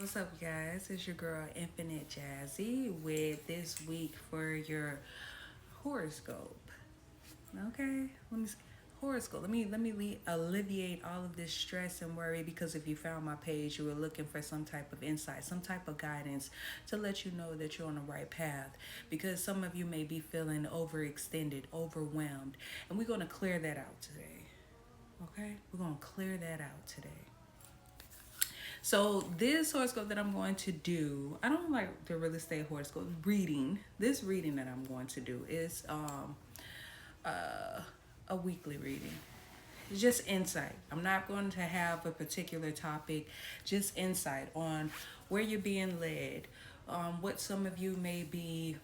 What's up, guys? It's your girl Infinite JaZee with this week for your horoscope. Okay, horoscope. Let me alleviate all of this stress and worry because if you found my page, you were looking for some type of insight, some type of guidance to let you know that you're on the right path. Because some of you may be feeling overextended, overwhelmed, and we're gonna clear that out today. Okay, we're gonna clear that out today. So this horoscope that I'm going to do, I don't like the real estate horoscope reading. This reading that I'm going to do is a weekly reading. It's just insight. I'm not going to have a particular topic, just insight on where you're being led, what some of you may be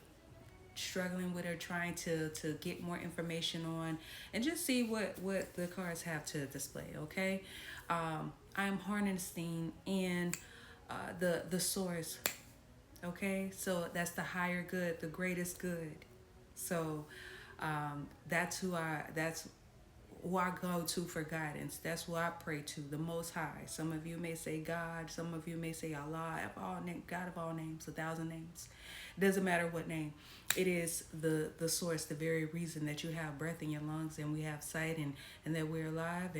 struggling with or trying to get more information on, and just see what the cards have to display. Okay, I'm harnessing in the source. Okay, so that's the higher good, the greatest good. So that's who I go to for guidance. That's who I pray to, the Most High. Some of you may say God. Some of you may say Allah, God of all names, 1,000 names. It doesn't matter what name. It is the source, the very reason that you have breath in your lungs and we have sight and that we're alive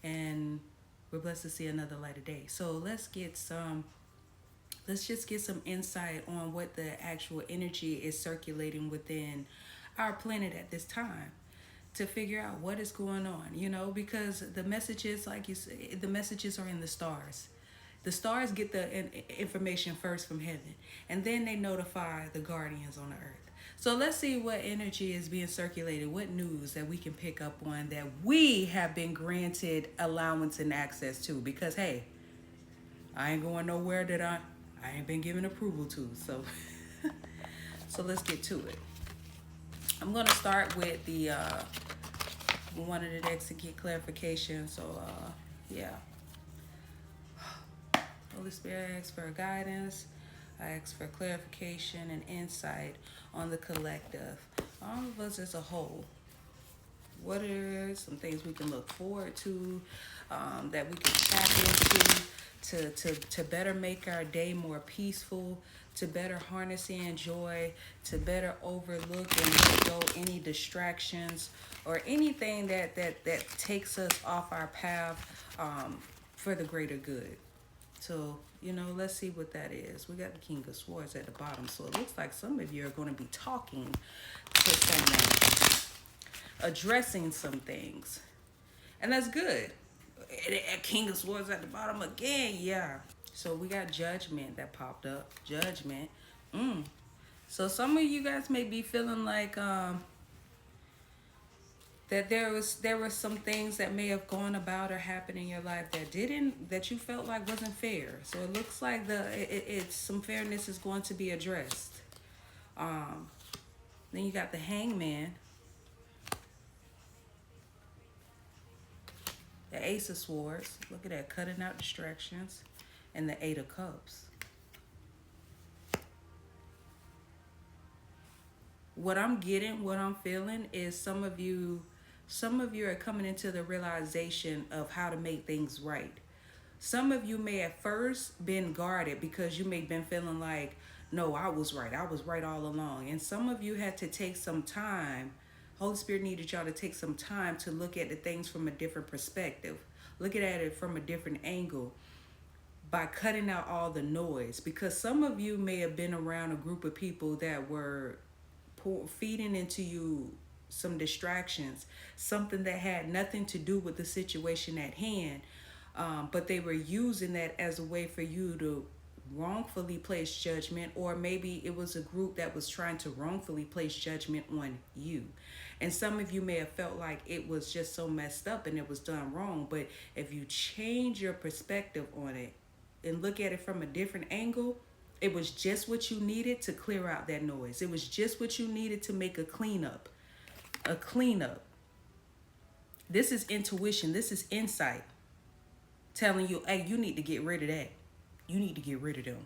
and we're blessed to see another light of day. So let's just get some insight on what the actual energy is circulating within our planet at this time to figure out what is going on, because the messages, like you say, the messages are in the stars. The stars get the information first from heaven, and then they notify the guardians on the earth. So let's see what energy is being circulated, what news that we can pick up on that we have been granted allowance and access to. Because hey, I ain't going nowhere that I ain't been given approval to. So so let's get to it. I'm gonna start with the one of the decks to get clarification. So yeah. Holy Spirit, I ask for guidance. I ask for clarification and insight on the collective. All of us as a whole. What are some things we can look forward to, that we can tap into to better make our day more peaceful, to better harness and joy, to better overlook and let go any distractions or anything that takes us off our path, for the greater good. So, let's see what that is. We got the King of Swords at the bottom. So it looks like some of you are going to be talking to someone, addressing some things. And that's good. King of Swords at the bottom again, yeah. So we got Judgment that popped up. Judgment. So some of you guys may be feeling like that there were some things that may have gone about or happened in your life that you felt like wasn't fair. So it looks like it's some fairness is going to be addressed. Then you got the Hangman, the Ace of Swords. Look at that, cutting out distractions, and the Eight of Cups. What I'm getting, what I'm feeling is some of you are coming into the realization of how to make things right. Some of you may at first been guarded because you may have been feeling like, no, I was right all along. And some of you had to take some time. Holy Spirit needed y'all to take some time to look at the things from a different perspective. Look at it from a different angle by cutting out all the noise. Because some of you may have been around a group of people that were feeding into you some distractions, something that had nothing to do with the situation at hand, but they were using that as a way for you to wrongfully place judgment, or maybe it was a group that was trying to wrongfully place judgment on you. And some of you may have felt like it was just so messed up and it was done wrong, but if you change your perspective on it and look at it from a different angle, it was just what you needed to clear out that noise. It was just what you needed to make a cleanup. This is intuition. This is insight telling you, hey, you need to get rid of that. You need to get rid of them.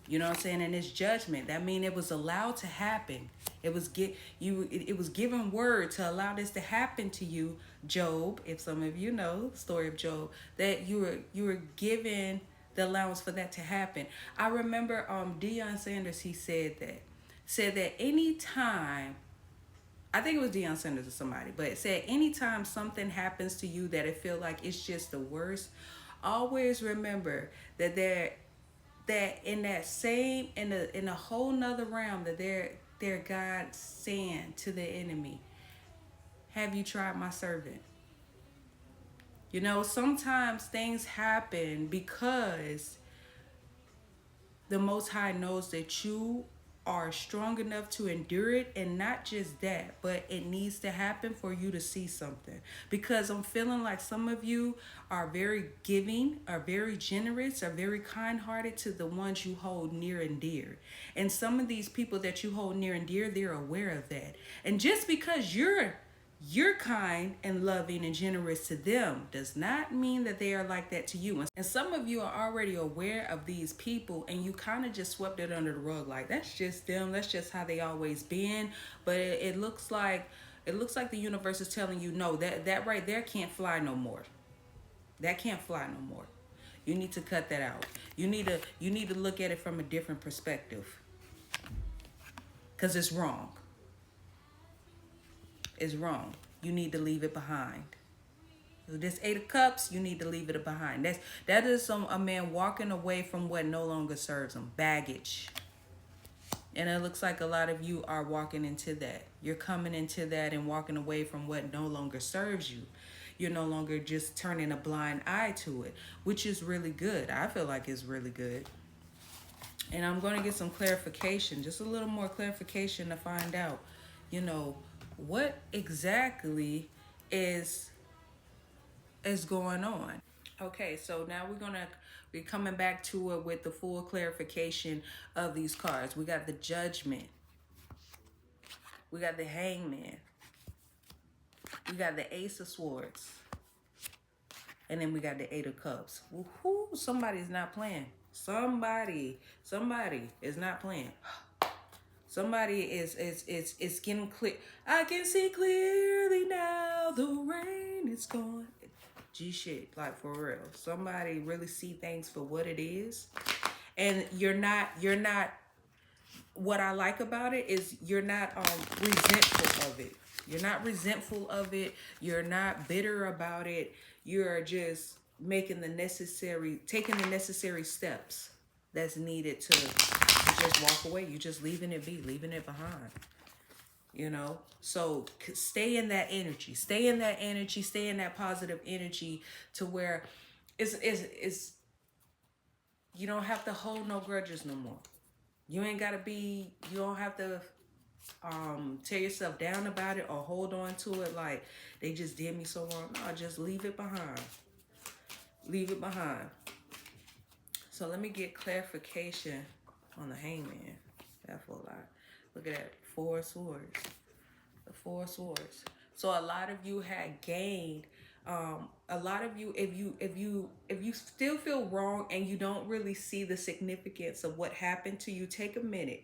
You know what I'm saying? And it's judgment. That means it was allowed to happen. It was given word to allow this to happen to you, Job. If some of you know the story of Job, that you were given the allowance for that to happen. I remember Deion Sanders, he said that anytime, I think it was Deion Sanders or somebody, but it said anytime something happens to you that it feel like it's just the worst, always remember that that in that same in a whole nother realm that they're God saying to the enemy, have you tried my servant? You know, sometimes things happen because the Most High knows that you are strong enough to endure it, and not just that, but it needs to happen for you to see something. Because I'm feeling like some of you are very giving, are very generous, are very kind-hearted to the ones you hold near and dear. And some of these people that you hold near and dear, they're aware of that. And just because you're kind and loving and generous to them does not mean that they are like that to you. And some of you are already aware of these people, and you kind of just swept it under the rug, like that's just them, that's just how they always been. But it looks like the universe is telling you, no, that right there can't fly no more. That can't fly no more. You need to cut that out. You need to look at it from a different perspective, because it's wrong. Is wrong. You need to leave it behind. So this Eight of Cups, you need to leave it behind. That is a man walking away from what no longer serves him. Baggage. And it looks like a lot of you are walking into that. You're coming into that and walking away from what no longer serves you. You're no longer just turning a blind eye to it, which is really good. I feel like it's really good. And I'm going to get some clarification, just a little more clarification to find out, you know, what exactly is going on. Okay, so now we're gonna be coming back to it with the full clarification of these cards. We got the Judgment, we got the Hangman, we got the Ace of Swords, and then we got the Eight of Cups. Woohoo! Somebody's not playing. Somebody is not playing. Somebody is getting clear. I can see clearly now. The rain is gone. G shit, like for real. Somebody really see things for what it is, and you're not. What I like about it is you're not resentful of it. You're not resentful of it. You're not bitter about it. You're just taking the necessary steps that's needed to just walk away. You're just leaving it be, leaving it behind. You know, so stay in that energy, stay in that positive energy, to where it's you don't have to hold no grudges no more. You don't have to tear yourself down about it or hold on to it like they just did me so wrong. No, just leave it behind. Leave it behind. So let me get clarification on the Hangman. That's a lot. Look at that. Four Swords. The Four Swords. So a lot of you had gained. A lot of you, if you still feel wrong and you don't really see the significance of what happened to you, take a minute.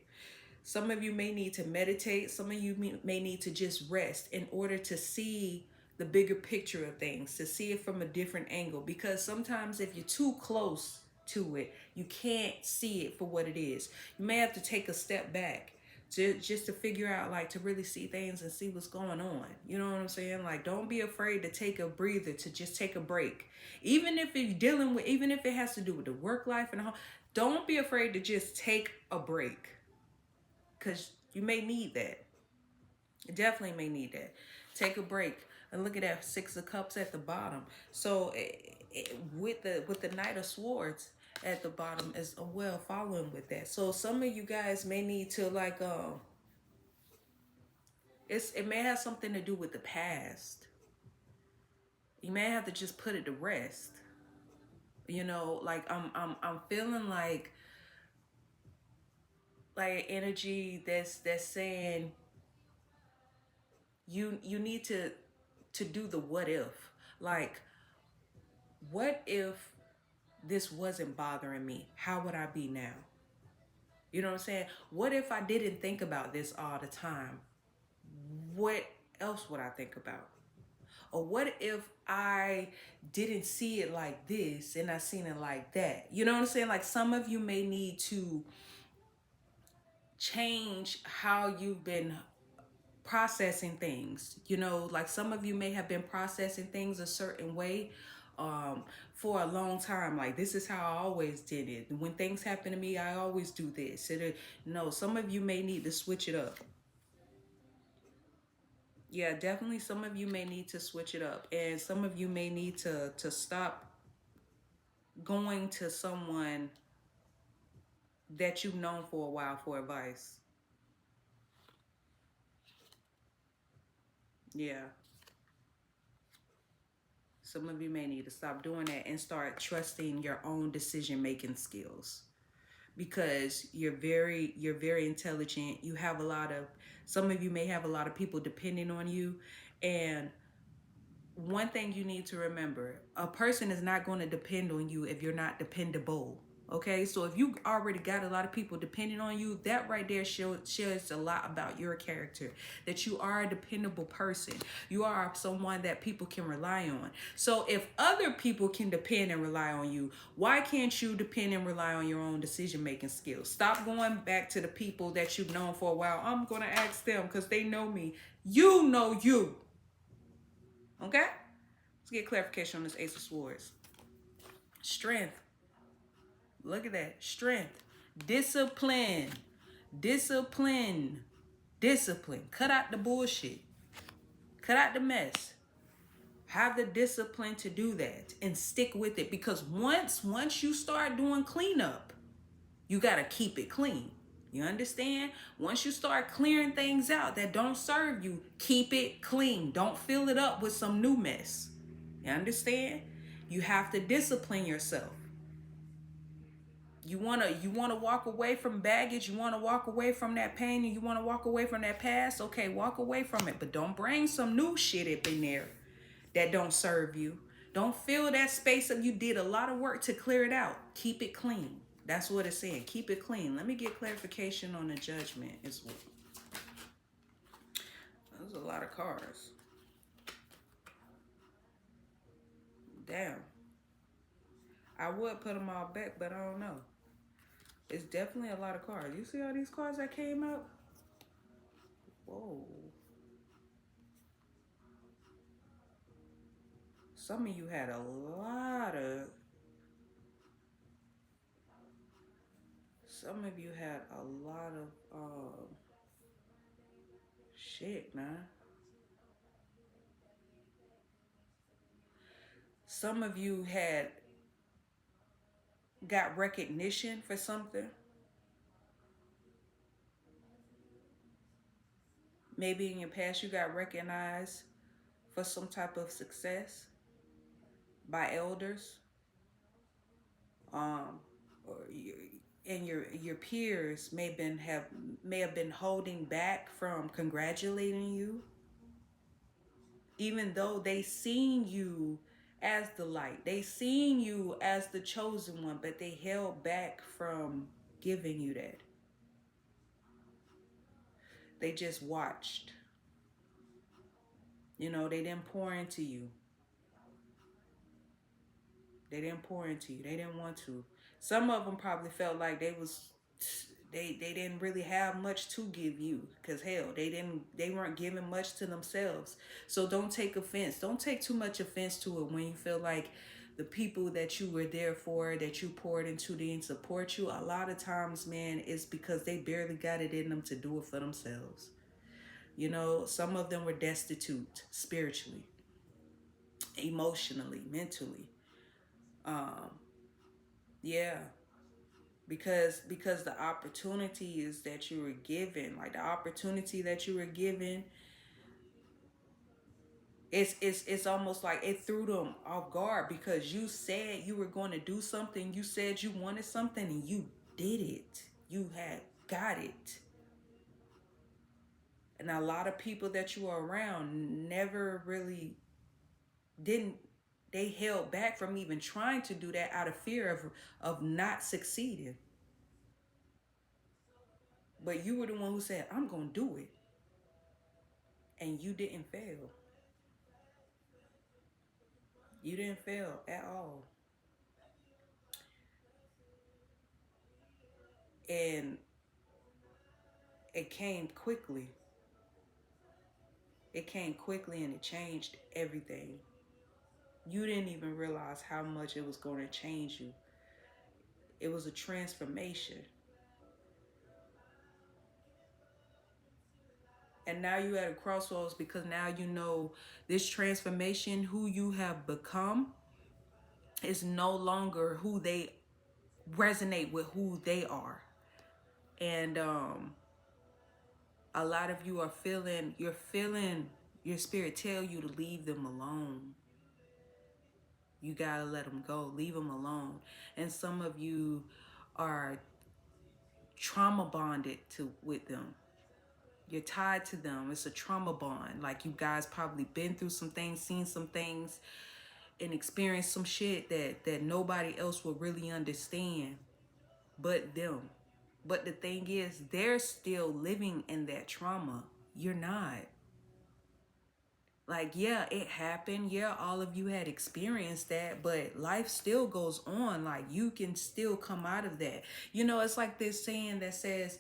Some of you may need to meditate. Some of you may need to just rest in order to see the bigger picture of things, to see it from a different angle. Because sometimes if you're too close to it, you can't see it for what it is. You may have to take a step back just to figure out, like, to really see things and see what's going on. You know what I'm saying? Like, don't be afraid to take a breather, to just take a break. Even if it has to do with the work life and all, don't be afraid to just take a break. Because you may need that. You definitely may need that. Take a break. And look at that Six of Cups at the bottom. So with the Knight of Swords at the bottom as well, following with that. So some of you guys may need to, like, it may have something to do with the past. You may have to just put it to rest. You know, like I'm feeling like energy that's saying you need to do the what if. Like, what if this wasn't bothering me? How would I be now? You know what I'm saying? What if I didn't think about this all the time? What else would I think about? Or what if I didn't see it like this and I seen it like that? You know what I'm saying? Like some of you may need to change how you've been processing things. You know, like some of you may have been processing things a certain way for a long time. Like this is how I always did it. When things happen to me, I always do this. No, some of you may need to switch it up. Yeah, definitely some of you may need to switch it up. And some of you may need to stop going to someone that you've known for a while for advice. Yeah. Some of you may need to stop doing that and start trusting your own decision making skills, because you're very intelligent. You have a lot of, some of you may have a lot of people depending on you. And one thing you need to remember, a person is not going to depend on you if you're not dependable. Okay, so if you already got a lot of people depending on you, that right there shares a lot about your character, that you are a dependable person. You are someone that people can rely on. So if other people can depend and rely on you, why can't you depend and rely on your own decision making skills? Stop going back to the people that you've known for a while. I'm going to ask them because they know me. You know you. Okay? Let's get clarification on this Ace of Swords. Strength. Look at that. Strength. Discipline. Discipline. Discipline. Cut out the bullshit. Cut out the mess. Have the discipline to do that and stick with it, because once you start doing cleanup, you got to keep it clean. You understand? Once you start clearing things out that don't serve you, keep it clean. Don't fill it up with some new mess. You understand? You have to discipline yourself. You wanna walk away from baggage, you wanna walk away from that pain, and you wanna walk away from that past. Okay, walk away from it. But don't bring some new shit up in there that don't serve you. Don't fill that space up. You did a lot of work to clear it out. Keep it clean. That's what it's saying. Keep it clean. Let me get clarification on the judgment as well. There's a lot of cards. Damn. I would put them all back, but I don't know. It's definitely a lot of cards. You see all these cards that came out? Whoa. Some of you had a lot of... Some of you had a lot of shit, man. Some of you had got recognition for something. Maybe in your past you got recognized for some type of success by elders, or your peers may have been holding back from congratulating you, even though they seen you as the light, they seen you as the chosen one, but they held back from giving you that. They just watched. You know, they didn't pour into you. They didn't pour into you. They didn't want to. Some of them probably felt like they didn't really have much to give you, because hell, they weren't giving much to themselves. So don't take offense. Don't take too much offense to it when you feel like the people that you were there for, that you poured into, didn't support you. A lot of times, man, it's because they barely got it in them to do it for themselves. You know, some of them were destitute spiritually, emotionally, mentally. Yeah, because the opportunities that you were given, like the opportunity that you were given, it's almost like it threw them off guard, because you said you were going to do something. You said you wanted something and you did it. You had got it. And a lot of people that you were around never really didn't, they held back from even trying to do that out of fear of not succeeding. But you were the one who said, I'm going to do it. And you didn't fail. You didn't fail at all. And it came quickly. It came quickly and it changed everything. You didn't even realize how much it was going to change you. It was a transformation. And now you at a crossroads because now you know this transformation, who you have become, is no longer who they resonate with who they are. And a lot of you are feeling, you're feeling your spirit tell you to leave them alone. You gotta let them go, leave them alone. And some of you are trauma bonded to with them. You're tied to them. It's a trauma bond. Like, you guys probably been through some things, seen some things, and experienced some shit that nobody else will really understand but them. But the thing is, they're still living in that trauma. You're not. Like, yeah, it happened. Yeah, all of you had experienced that, but life still goes on. Like, you can still come out of that. You know, it's like this saying that says,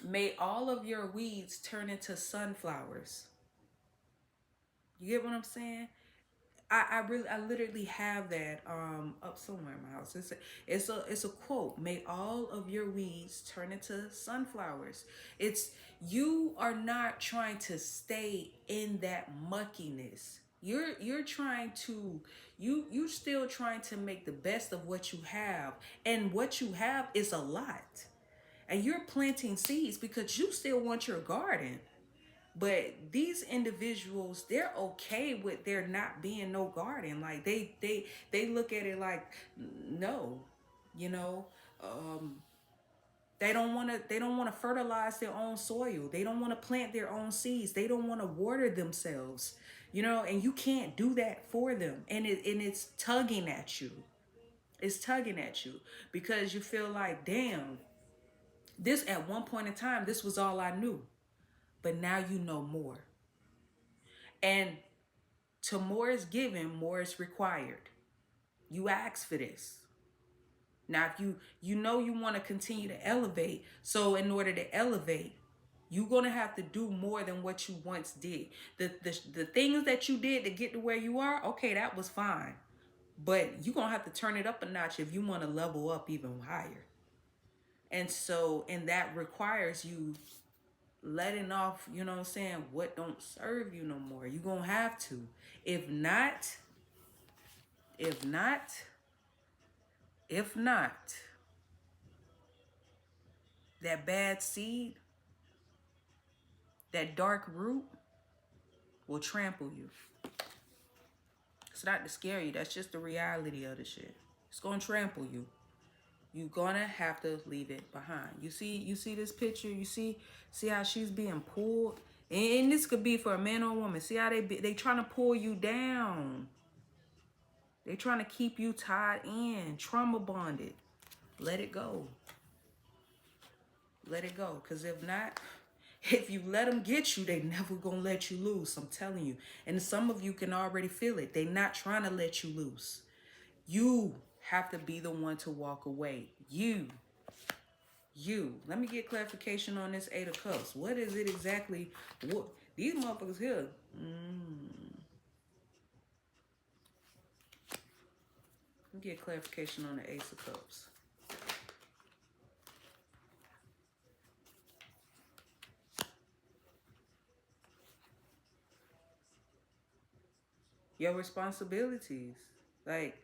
may all of your weeds turn into sunflowers. You get what I'm saying? I literally have that up somewhere in my house. It's a quote. May all of your weeds turn into sunflowers. It's, you are not trying to stay in that muckiness. You're trying to, you still trying to make the best of what you have, and what you have is a lot. And you're planting seeds because you still want your garden. But these individuals, they're okay with there not being no garden. Like, they look at it like, no, you know, they don't want to fertilize their own soil. They don't want to plant their own seeds. They don't want to water themselves, you know, and you can't do that for them. And it's tugging at you. It's tugging at you because you feel like, damn, this at one point in time, this was all I knew. But now you know more. And to more is given, more is required. You ask for this. Now, if you know you want to continue to elevate, so in order to elevate, you're gonna have to do more than what you once did. The things that you did to get to where you are, okay, that was fine. But you're gonna have to turn it up a notch if you want to level up even higher. And that requires you letting off, you know what I'm saying, what don't serve you no more. You're gonna have to. If not, if not, if not, that bad seed, that dark root will trample you. It's not to scare you. That's just the reality of the shit. It's gonna trample you. You're gonna have to leave it behind. You see this picture. You see how she's being pulled, and this could be for a man or a woman. See how they trying to pull you down. They trying to keep you tied in, trauma bonded. Let it go. Let it go. Because if not, if you let them get you, they never gonna let you loose. I'm telling you. And some of you can already feel it. They not trying to let you loose. You have to be the one to walk away. You. Let me get clarification on this Eight of Cups. What is it exactly? What these motherfuckers here? Let me get clarification on the Ace of Cups. Your responsibilities. Like,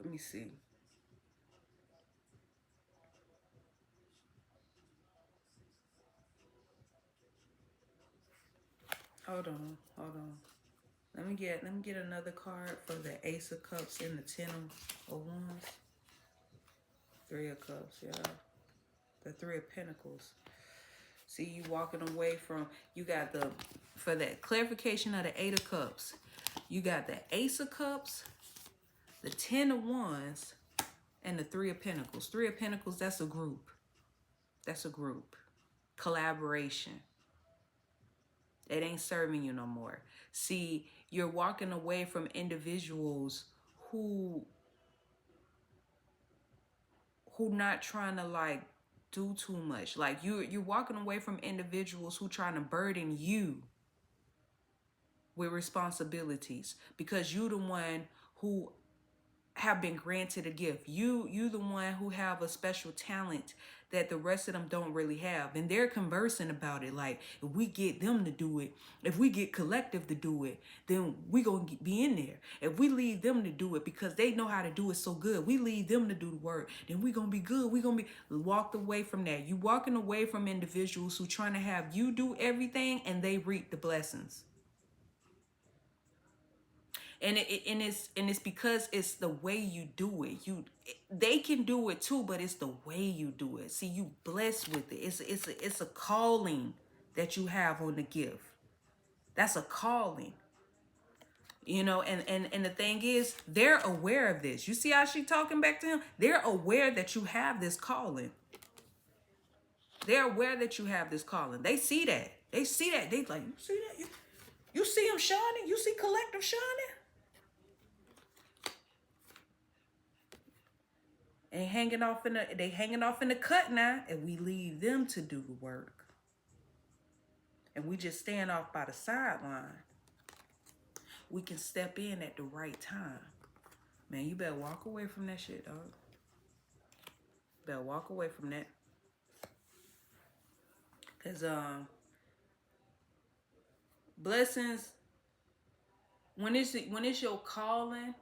let me see. Hold on. Let me get another card for the Ace of Cups and the Ten of Wands. Three of Cups, yeah. The Three of Pentacles. See, you walking away from, you got the, for that clarification of the Eight of Cups, you got the Ace of Cups, the Ten of Wands, and the Three of Pentacles. Three of Pentacles, that's a group. That's a group. Collaboration. It ain't serving you no more. See, you're walking away from individuals who not trying to like do too much. Like you're walking away from individuals who trying to burden you with responsibilities because you the one who have been granted a gift. You the one who have a special talent that the rest of them don't really have. And they're conversing about it. Like, if we get them to do it, if we get collective to do it, then we gonna be in there. If we leave them to do it because they know how to do it so good, we leave them to do the work, then we gonna be good. We gonna be walked away from that. You walking away from individuals who trying to have you do everything and they reap the blessings. And it's because it's the way you do it. They can do it too, but it's the way you do it. See, you blessed with it. It's a calling that you have on the gift. That's a calling. And the thing is, they're aware of this. You see how she talking back to him? They're aware that you have this calling. They're aware that you have this calling. They see that. They see that. They like, you see that? You see him shining? You see collective shining? And they hanging off in the cut now, and we leave them to do the work. And we just stand off by the sideline. We can step in at the right time. Man, you better walk away from that shit, dog. Better walk away from that. Cause blessings, when it's your calling,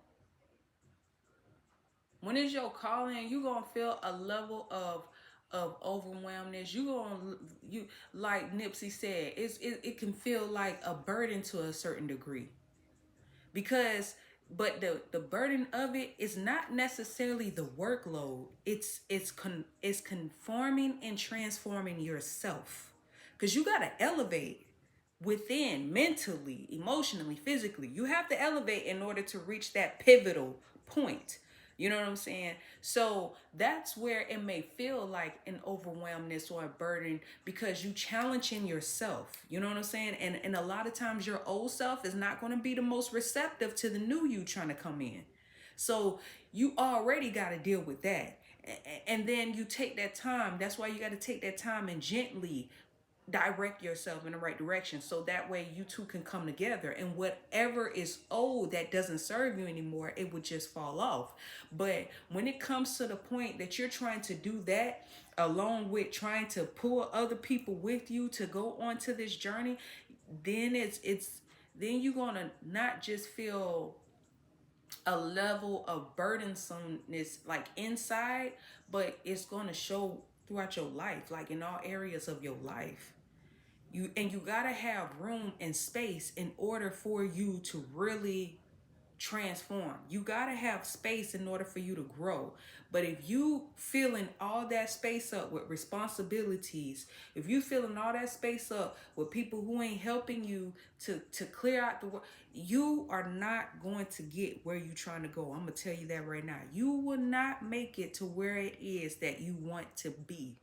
you're gonna feel a level of overwhelmness. You like Nipsey said, it can feel like a burden to a certain degree. Because but the burden of it is not necessarily the workload. It's conforming and transforming yourself. Because you gotta elevate within, mentally, emotionally, physically. You have to elevate in order to reach that pivotal point. You know what I'm saying? So that's where it may feel like an overwhelmness or a burden because you challenging yourself. You know what I'm saying? And a lot of times your old self is not going to be the most receptive to the new you trying to come in. So you already got to deal with that. And then you take that time. That's why you got to take that time and gently direct yourself in the right direction so that way you two can come together, and whatever is old that doesn't serve you anymore, it would just fall off. But when it comes to the point that you're trying to do that along with trying to pull other people with you to go on to this journey, then then you're gonna not just feel a level of burdensomeness like inside, but it's gonna show throughout your life, like in all areas of your life. You gotta have room and space in order for you to really transform. You gotta have space in order for you to grow. But if you filling all that space up with responsibilities, if you filling all that space up with people who ain't helping you to clear out the work, you are not going to get where you trying to go. I'm gonna tell you that right now. You will not make it to where it is that you want to be,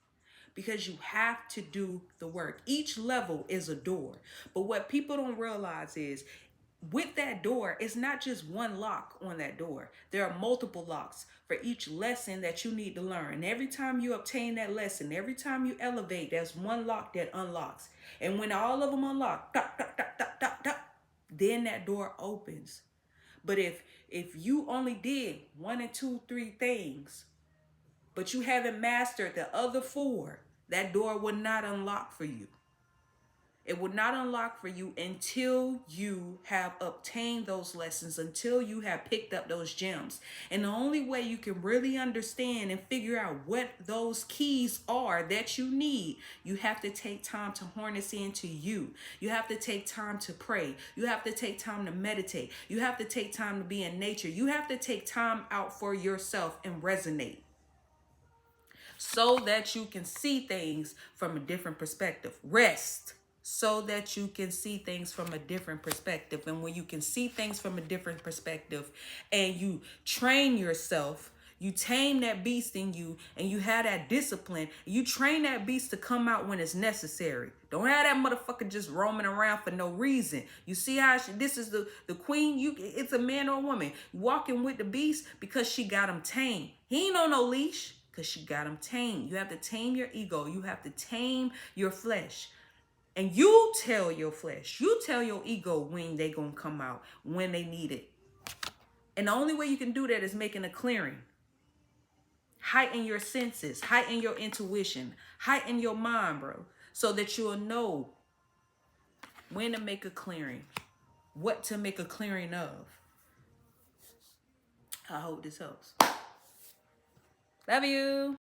because you have to do the work. Each level is a door. But what people don't realize is with that door, it's not just one lock on that door. There are multiple locks for each lesson that you need to learn. And every time you obtain that lesson, every time you elevate, there's one lock that unlocks. And when all of them unlock, then that door opens. But if you only did 1 and 2, 3 things, but you haven't mastered the other 4, that door will not unlock for you. It will not unlock for you until you have obtained those lessons, until you have picked up those gems. And the only way you can really understand and figure out what those keys are that you need, you have to take time to harness into you. You have to take time to pray. You have to take time to meditate. You have to take time to be in nature. You have to take time out for yourself and resonate, so that you can see things from a different perspective. Rest, so that you can see things from a different perspective. And when you can see things from a different perspective and you train yourself, You tame that beast in you, and you have that discipline. You train that beast to come out when it's necessary. Don't have that motherfucker just roaming around for no reason. You see how this is the queen? It's a man or a woman walking with the beast because she got him tamed. He ain't on no leash because she got him tamed. You have to tame your ego. You have to tame your flesh. And you tell your flesh, you tell your ego when they gonna come out, when they need it. And the only way you can do that is making a clearing. Heighten your senses, heighten your intuition, heighten your mind, bro, so that you'll know when to make a clearing, what to make a clearing of. I hope this helps. Love you.